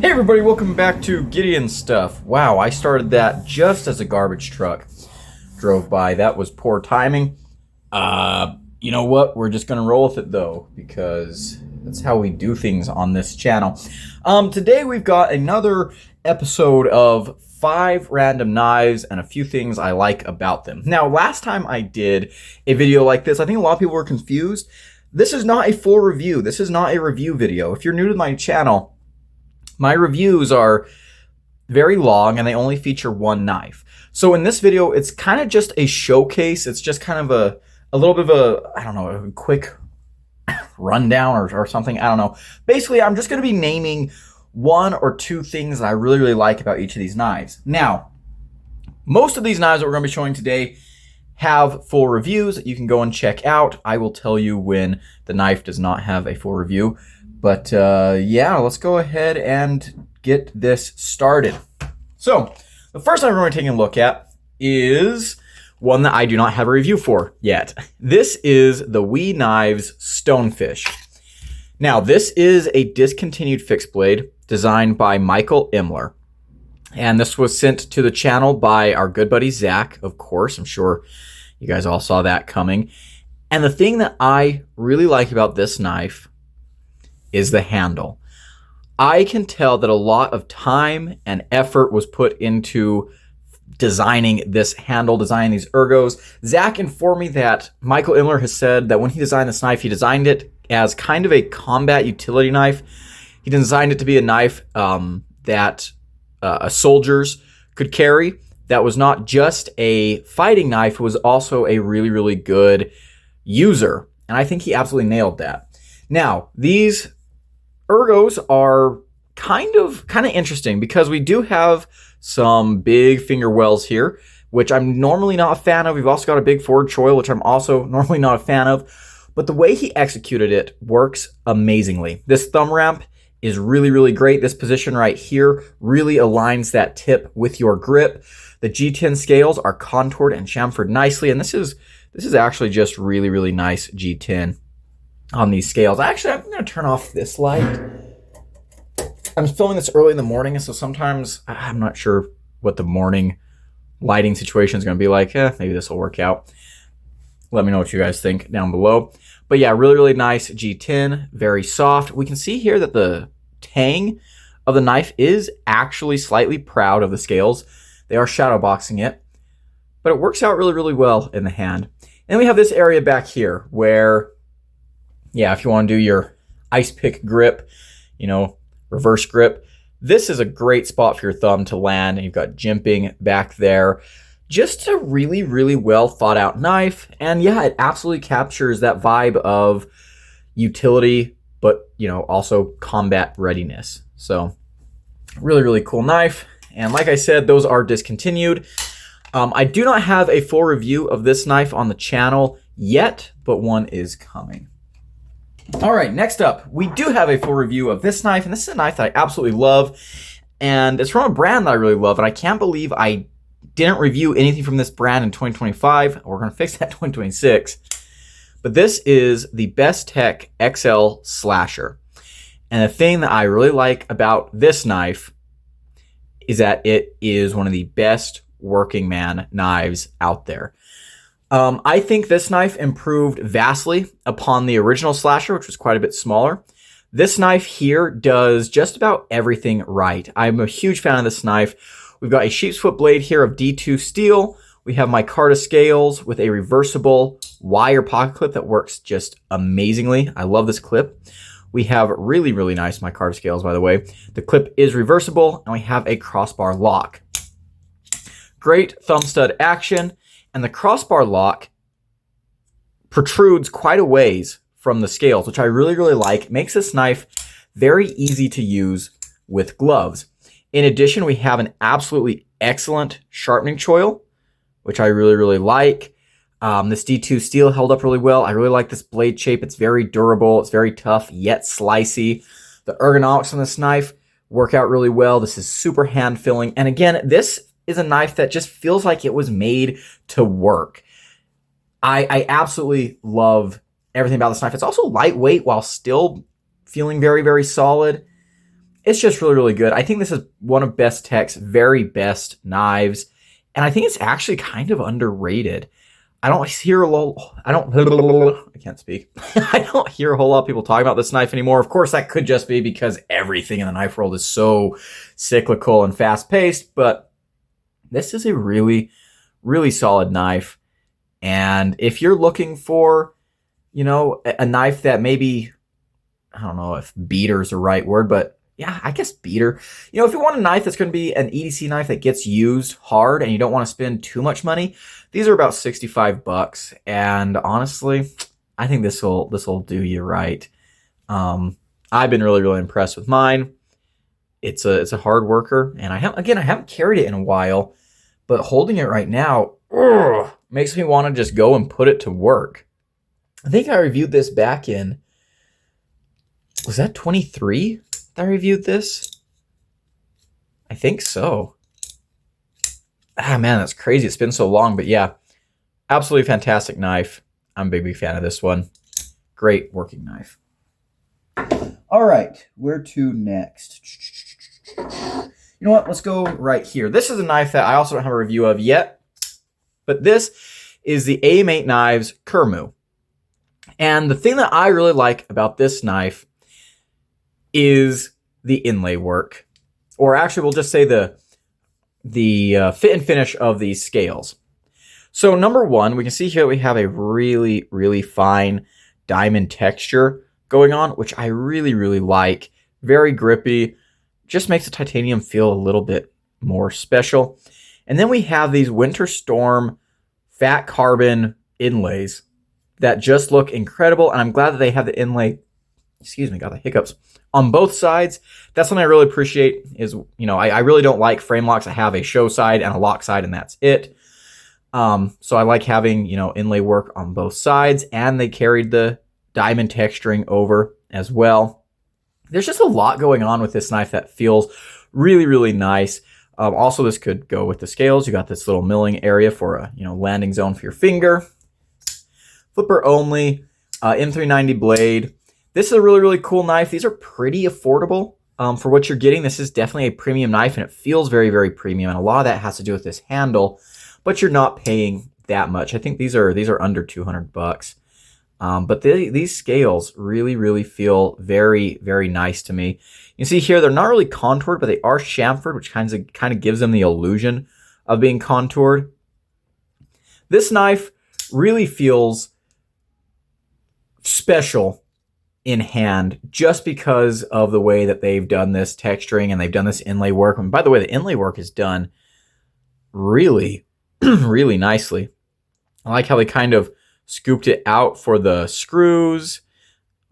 Hey everybody, welcome back to Gideon Stuff. Wow, I started that just as a garbage truck drove by. That was poor timing. You know what? We're just gonna roll with it though, because that's how we do things on this channel. Today we've got another episode of 5 random knives and a few things I like about them. Now, last time I did a video like this, I think a lot of people were confused. This is not a full review. This is not a review video. If you're new to my channel, my reviews are very long and they only feature one knife. So in this video, it's kind of just a showcase. It's just kind of a little bit of a quick rundown or something. I don't know. Basically, I'm just going to be naming one or two things that I really like about each of these knives. Now, most of these knives that we're going to be showing today have full reviews that you can go and check out. I will tell you when the knife does not have a full review. But yeah, let's go ahead and get this started. So, the first knife we're going to take a look at is one that I do not have a review for yet. This is the WE Knives Stonefish. Now, this is a discontinued fixed blade designed by Michael Imler. And this was sent to the channel by our good buddy Zach, of course. I'm sure you guys all saw that coming. And the thing that I really like about this knife is the handle. I can tell that a lot of time and effort was put into designing this handle, designing these ergos. Zach informed me that Michael Imler has said that when he designed this knife, he designed it as kind of a combat utility knife. He designed it to be a knife that soldiers could carry. That was not just a fighting knife, it was also a really good user. And I think he absolutely nailed that. Now, these ergos are kind of interesting because we do have some big finger wells here, which I'm normally not a fan of. We've also got a big forward choil, which I'm also normally not a fan of. But the way he executed it works amazingly. This thumb ramp is really great. This position right here really aligns that tip with your grip. The G10 scales are contoured and chamfered nicely, and this is actually just really nice G10 on these scales. I'm going to turn off this light. I'm filming this early in the morning, so sometimes I'm not sure what the morning lighting situation is going to be like. Maybe this will work out. Let me know what you guys think down below. But yeah, really nice G10, very soft. We can see here that the tang of the knife is actually slightly proud of the scales. They are shadow boxing it, but it works out really well in the hand. And we have this area back here where, yeah, if you want to do your ice pick grip, reverse grip, this is a great spot for your thumb to land. And you've got jimping back there. Just a really well thought out knife. And yeah, it absolutely captures that vibe of utility, but also combat readiness. So really cool knife. And like I said, those are discontinued. I do not have a full review of this knife on the channel yet, but one is coming. All right, next up, we do have a full review of this knife, and this is a knife that I absolutely love, and it's from a brand that I really love, and I can't believe I didn't review anything from this brand in 2025. We're going to fix that in 2026. But this is the Bestech XL Slasher. And the thing that I really like about this knife is that it is one of the best working man knives out there. I think this knife improved vastly upon the original Slasher, which was quite a bit smaller. This knife here does just about everything right. I'm a huge fan of this knife. We've got a sheep's foot blade here of D2 steel. We have micarta scales with a reversible wire pocket clip that works just amazingly. I love this clip. We have really nice micarta scales, by the way. The clip is reversible, and we have a crossbar lock. Great thumb stud action. And the crossbar lock protrudes quite a ways from the scales, which I really like. Makes this knife very easy to use with gloves. In addition, we have an absolutely excellent sharpening choil, which I really like. This D2 steel held up really well. I really like this blade shape. It's very durable. It's very tough, yet slicey. The ergonomics on this knife work out really well. This is super hand-filling. And again, this is a knife that just feels like it was made to work. I absolutely love everything about this knife. It's also lightweight while still feeling very solid. It's just really, really good. I think this is one of Best Tech's very best knives, and I think it's actually kind of underrated. I don't hear a lot. I can't speak. I don't hear a whole lot of people talking about this knife anymore. Of course, that could just be because everything in the knife world is so cyclical and fast paced, but this is a really, really solid knife. And if you're looking for, a knife that maybe, I don't know if beater is the right word, but yeah, I guess beater. If you want a knife that's going to be an EDC knife that gets used hard and you don't want to spend too much money, these are about $65. And honestly, I think this will do you right. I've been really, really impressed with mine. It's a hard worker, and I haven't carried it in a while, but holding it right now makes me want to just go and put it to work. I think I reviewed this back in, was that 23? I reviewed this? I think so. Man, that's crazy. It's been so long, but yeah, absolutely fantastic knife. I'm a big, big fan of this one. Great working knife. All right, where to next? You know what? Let's go right here. This is a knife that I also don't have a review of yet, but this is the AM8 Knives Kermu. And the thing that I really like about this knife is the inlay work, or actually we'll just say the fit and finish of these scales. So number one, we can see here we have a really, really fine diamond texture going on, which I really, really like. Very grippy, just makes the titanium feel a little bit more special. And then we have these Winter Storm fat carbon inlays that just look incredible, and I'm glad that they have the inlay, got the hiccups, on both sides. That's something I really appreciate is, I really don't like frame locks. I have a show side and a lock side, and that's it. So I like having, inlay work on both sides, and they carried the diamond texturing over as well. There's just a lot going on with this knife that feels really, really nice. Also, this could go with the scales. You got this little milling area for a, landing zone for your finger. Flipper only, M390 blade. This is a really, really cool knife. These are pretty affordable for what you're getting. This is definitely a premium knife, and it feels very, very premium. And a lot of that has to do with this handle, but you're not paying that much. I think these are under $200. But these scales really, really feel very, very nice to me. You can see here they're not really contoured, but they are chamfered, which kind of gives them the illusion of being contoured. This knife really feels special in hand just because of the way that they've done this texturing and they've done this inlay work. And by the way, the inlay work is done really, really nicely. I like how they kind of scooped it out for the screws.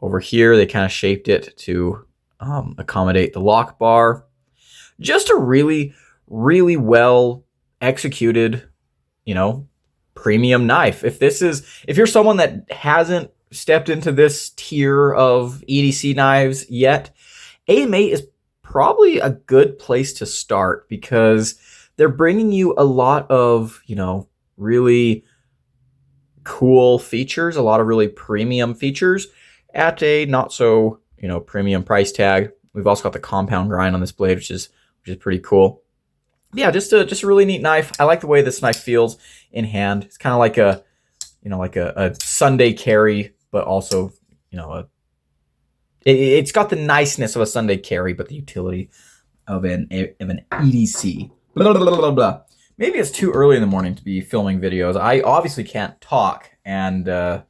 Over here, they kind of shaped it to accommodate the lock bar. Just a really, really well executed, premium knife. If you're someone that hasn't stepped into this tier of EDC knives yet, AM8 is probably a good place to start because they're bringing you a lot of, really cool features, a lot of really premium features at a not so, premium price tag. We've also got the compound grind on this blade, which is pretty cool. Yeah, just a really neat knife. I like the way this knife feels in hand. It's kind of like a Sunday carry, but also, it's got the niceness of a Sunday carry, but the utility of an EDC. Blah, blah, blah, blah, blah. Maybe it's too early in the morning to be filming videos. I obviously can't talk, and that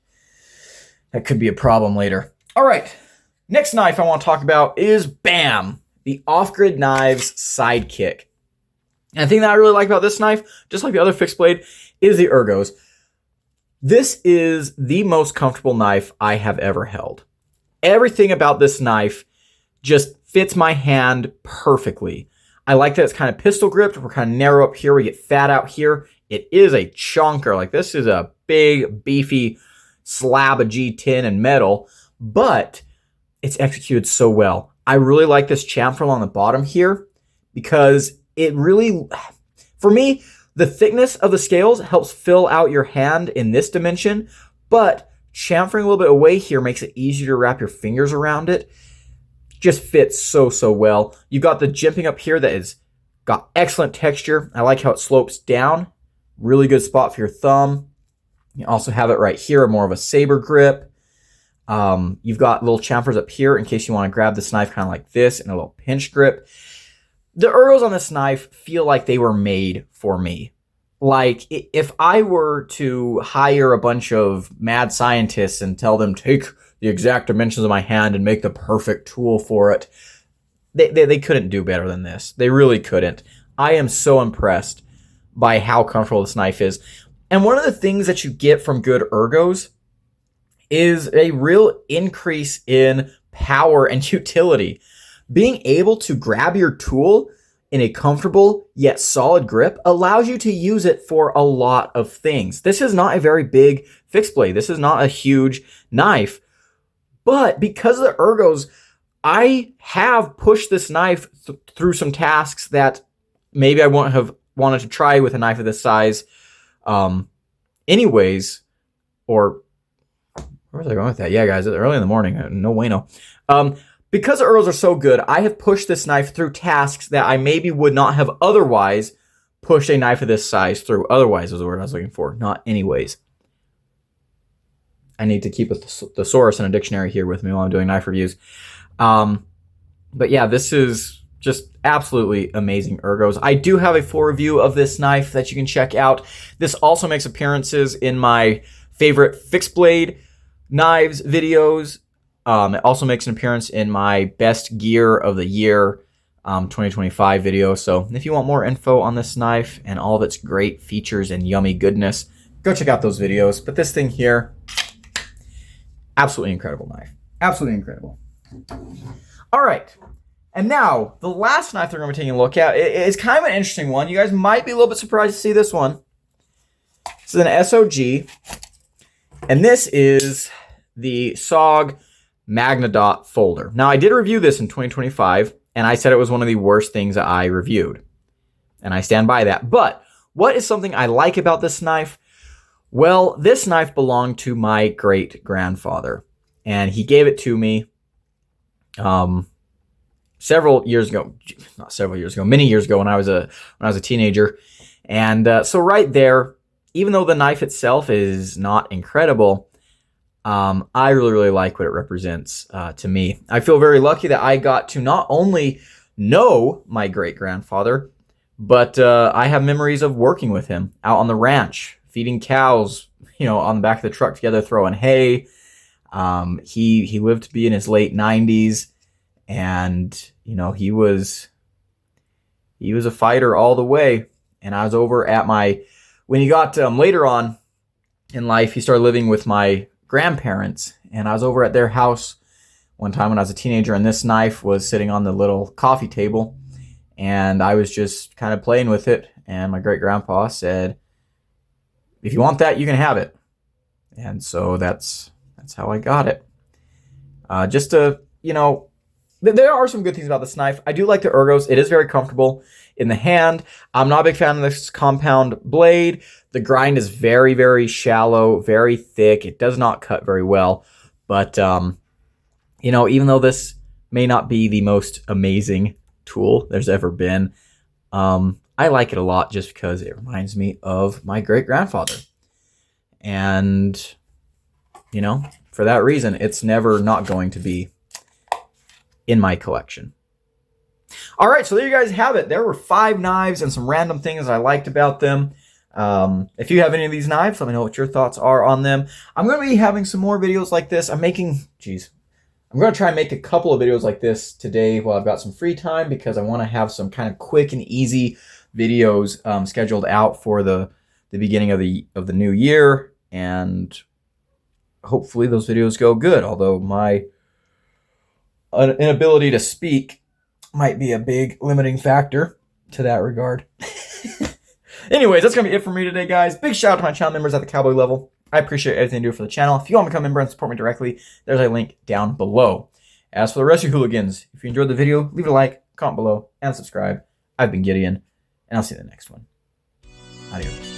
could be a problem later. All right, next knife I want to talk about is BAM, the Off-Grid Knives Sidekick. And the thing that I really like about this knife, just like the other fixed blade, is the ergos. This is the most comfortable knife I have ever held. Everything about this knife just fits my hand perfectly. I like that it's kind of pistol gripped. We're kind of narrow up here. We get fat out here. It is a chunker. Like, this is a big, beefy slab of G10 and metal, but it's executed so well. I really like this chamfer along the bottom here because it really, for me, the thickness of the scales helps fill out your hand in this dimension, but chamfering a little bit away here makes it easier to wrap your fingers around it. just fits so well. You've got the jimping up here that is got excellent texture. I like how it slopes down. Really good spot for your thumb. You also have it right here, more of a saber grip. You've got little chamfers up here in case you want to grab this knife kind of like this and a little pinch grip. The Ergos on this knife feel like they were made for me. Like, if I were to hire a bunch of mad scientists and tell them, take the exact dimensions of my hand and make the perfect tool for it, they couldn't do better than this. They really couldn't. I am so impressed by how comfortable this knife is. And one of the things that you get from good Ergos is a real increase in power and utility. Being able to grab your tool in a comfortable yet solid grip allows you to use it for a lot of things. This is not a very big fixed blade. This is not a huge knife. But because of the Ergos, I have pushed this knife through some tasks that maybe I wouldn't have wanted to try with a knife of this size anyways. Or where was I going with that? Yeah, guys, it's early in the morning. No bueno. Because the Ergos are so good, I have pushed this knife through tasks that I maybe would not have otherwise pushed a knife of this size through. Otherwise was the word I was looking for, not anyways. I need to keep a thesaurus and a dictionary here with me while I'm doing knife reviews. But yeah, this is just absolutely amazing Ergos. I do have a full review of this knife that you can check out. This also makes appearances in my favorite fixed blade knives videos. It also makes an appearance in my best gear of the year 2025 video. So if you want more info on this knife and all of its great features and yummy goodness, go check out those videos. But this thing here, absolutely incredible knife. Absolutely incredible. All right. And now, the last knife that we're going to be taking a look at is kind of an interesting one. You guys might be a little bit surprised to see this one. This is an SOG. And this is the SOG Magnadot folder. Now, I did review this in 2025, and I said it was one of the worst things that I reviewed. And I stand by that. But what is something I like about this knife? Well, this knife belonged to my great-grandfather, and he gave it to me several years ago. Not several years ago, many years ago when I was a teenager. And so right there, even though the knife itself is not incredible, I really like what it represents to me. I feel very lucky that I got to not only know my great-grandfather, but I have memories of working with him out on the ranch, feeding cows, on the back of the truck together, throwing hay. He lived to be in his late 90s, and he was a fighter all the way. And I was over at when he got later on in life, he started living with my grandparents, and I was over at their house one time when I was a teenager, and this knife was sitting on the little coffee table, and I was just kind of playing with it, and my great-grandpa said, if you want that, you can have it. And so that's how I got it. There are some good things about this knife. I do like the Ergos. It is very comfortable in the hand. I'm not a big fan of this compound blade. The grind is very, very shallow, very thick. It does not cut very well. But, even though this may not be the most amazing tool there's ever been, I like it a lot just because it reminds me of my great-grandfather. And, for that reason, it's never not going to be in my collection. All right, so there you guys have it. There were 5 knives and some random things I liked about them. If you have any of these knives, let me know what your thoughts are on them. I'm going to be having some more videos like this. I'm going to try and make a couple of videos like this today while I've got some free time, because I want to have some kind of quick and easy videos scheduled out for the beginning of the new year, and hopefully those videos go good, although my inability to speak might be a big limiting factor to that regard. Anyways, that's going to be it for me today, guys. Big shout out to my channel members at the cowboy level. I appreciate everything you do for the channel. If you want to become a member and support me directly, there's a link down below. As for the rest of you hooligans, if you enjoyed the video, leave it a like, comment below, and subscribe. I've been Gideon, and I'll see you in the next one. Adios.